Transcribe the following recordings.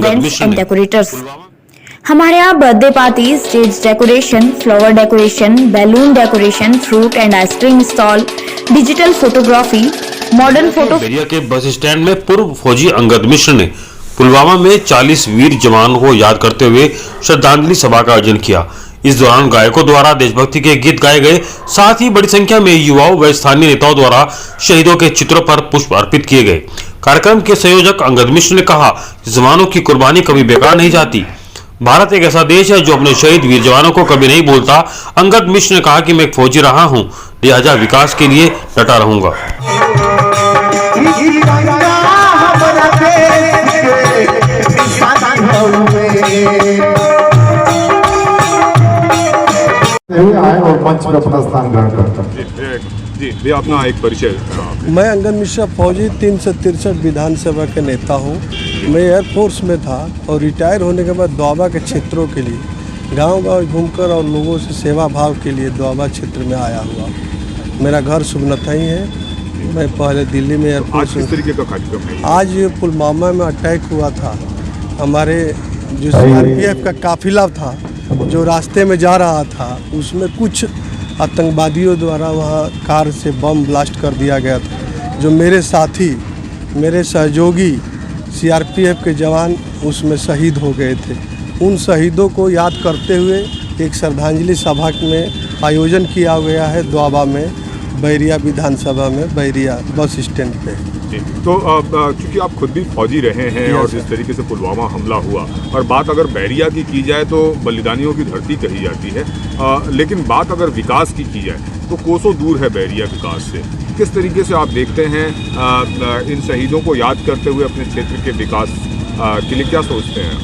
Students and decorators. हमारे यहाँ birthday party, stage decoration, flower decoration, balloon decoration, fruit and ice cream stall, digital photography, modern photo. Bairia के bus stand में पूर्व फौजी अंगद मिश्र ने पुलवामा में 40 वीर जवानों को याद करते हुए श्रद्धांजलि सभा का आयोजन किया। इस दौरान गायकों द्वारा देशभक्ति के गीत गाए गए, साथ ही बड़ी संख्या में युवाओं व स्थानीय नेताओं द्वारा शहीदों के चित्रों पर पुष्प अर्पित किए गए। कार्यक्रम के संयोजक अंगद मिश्र ने कहा कि जवानों की कुर्बानी कभी बेकार नहीं जाती। भारत एक ऐसा देश है जो अपने शहीद वीर जवानों को कभी नहीं भूलता। अंगद मिश्र ने कहा कि मैं एक फौजी रहा हूं, लिहाजा विकास के लिए डटा रहूंगा। आए और मंच में अपना स्थान ग्रहण करता जी, अपना एक परिचय। मैं अंगद मिश्रा फौजी 363 विधानसभा के नेता हूँ। मैं एयरफोर्स में था और रिटायर होने के बाद दोआबा के क्षेत्रों के लिए गांव-गांव घूमकर और लोगों से सेवा भाव के लिए दोआबा क्षेत्र में आया हुआ। मेरा घर सुबनथई है। मैं पहले दिल्ली में एयरफोर्स। किस तरीके का कार्यक्रम है? आज पुलवामा में अटैक हुआ था। हमारे जो CRPF का काफिला था जो रास्ते में जा रहा था, उसमें कुछ आतंकवादियों द्वारा वहाँ कार से बम ब्लास्ट कर दिया गया था। जो मेरे साथी, मेरे सहयोगी CRPF के जवान उसमें शहीद हो गए थे। उन शहीदों को याद करते हुए एक श्रद्धांजलि सभा में आयोजन किया गया है दोआबा में, बैरिया विधानसभा में, बैरिया बस स्टैंड पे। तो चूंकि आप खुद भी फौजी रहे हैं और जिस तरीके से पुलवामा हमला हुआ, और बात अगर बैरिया की जाए तो बलिदानियों की धरती कही जाती है, लेकिन बात अगर विकास की जाए तो कोसों दूर है बैरिया विकास से। किस तरीके से आप देखते हैं इन शहीदों को याद करते हुए अपने क्षेत्र के विकास के लिए क्या सोचते हैं?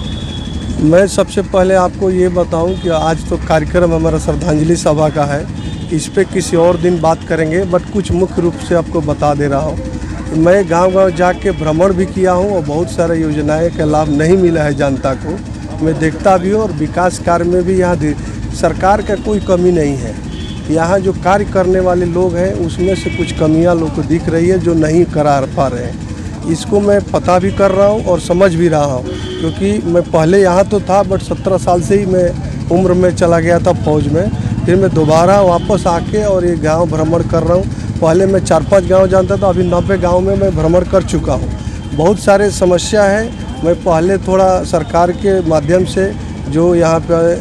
मैं सबसे पहले आपको ये बताऊं कि आज तो कार्यक्रम हमारा श्रद्धांजलि सभा का है, इस पे किसी और दिन बात करेंगे, बट कुछ मुख्य रूप से आपको बता दे रहा हूँ। मैं गांव-गांव जाके भ्रमण भी किया हूँ और बहुत सारे योजनाएं का लाभ नहीं मिला है जनता को। मैं देखता भी हूँ और विकास कार्य में भी यहाँ सरकार का कोई कमी नहीं है। यहाँ जो कार्य करने वाले लोग हैं उसमें से कुछ कमियाँ लोग को दिख रही है जो नहीं करा पा रहे हैं। इसको मैं पता भी कर रहा हूँ और समझ भी रहा हूँ, क्योंकि मैं पहले यहाँ तो था, बट 17 साल से ही मैं उम्र में चला गया था फौज में। फिर मैं दोबारा वापस आके और ये गांव भ्रमण कर रहा हूँ। पहले मैं 4-5 गांव जानता था, अभी 90 गांव में मैं भ्रमण कर चुका हूँ। बहुत सारे समस्या है। मैं पहले थोड़ा सरकार के माध्यम से जो यहाँ पे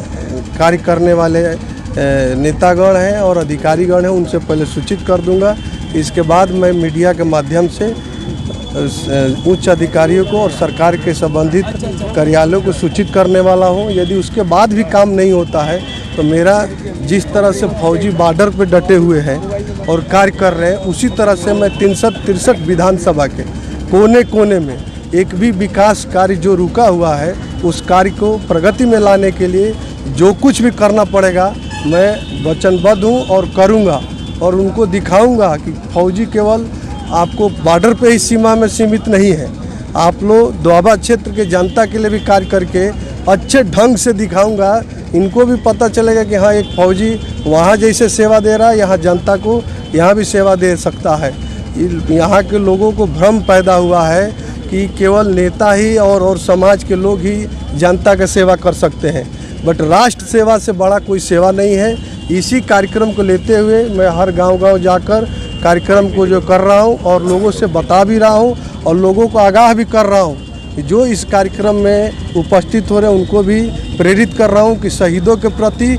कार्य करने वाले नेतागण हैं और अधिकारीगण हैं उनसे पहले सूचित कर दूंगा। इसके बाद मैं मीडिया के माध्यम से उच्च अधिकारियों को और सरकार के संबंधित कार्यालयों को सूचित करने वाला हूं। यदि उसके बाद भी काम नहीं होता है तो मेरा जिस तरह से फौजी बॉर्डर पे डटे हुए हैं और कार्य कर रहे हैं, उसी तरह से मैं 363 विधानसभा के कोने कोने में एक भी विकास कार्य जो रुका हुआ है उस कार्य को प्रगति में लाने के लिए जो कुछ भी करना पड़ेगा मैं वचनबद्ध हूँ और करूँगा। और उनको दिखाऊँगा कि फौजी केवल आपको बॉर्डर पे ही सीमा में सीमित नहीं है। आप लोग दोआबा क्षेत्र के जनता के लिए भी कार्य करके अच्छे ढंग से दिखाऊंगा। इनको भी पता चलेगा कि हाँ, एक फौजी वहाँ जैसे सेवा दे रहा है, यहाँ जनता को यहाँ भी सेवा दे सकता है। यहाँ के लोगों को भ्रम पैदा हुआ है कि केवल नेता ही और समाज के लोग ही जनता का सेवा कर सकते हैं, बट राष्ट्र सेवा से बड़ा कोई सेवा नहीं है। इसी कार्यक्रम को लेते हुए मैं हर गांव-गांव जाकर कार्यक्रम को जो कर रहा हूं और लोगों से बता भी रहा हूं और लोगों को आगाह भी कर रहा हूं। जो इस कार्यक्रम में उपस्थित हो रहे हैं उनको भी प्रेरित कर रहा हूं कि शहीदों के प्रति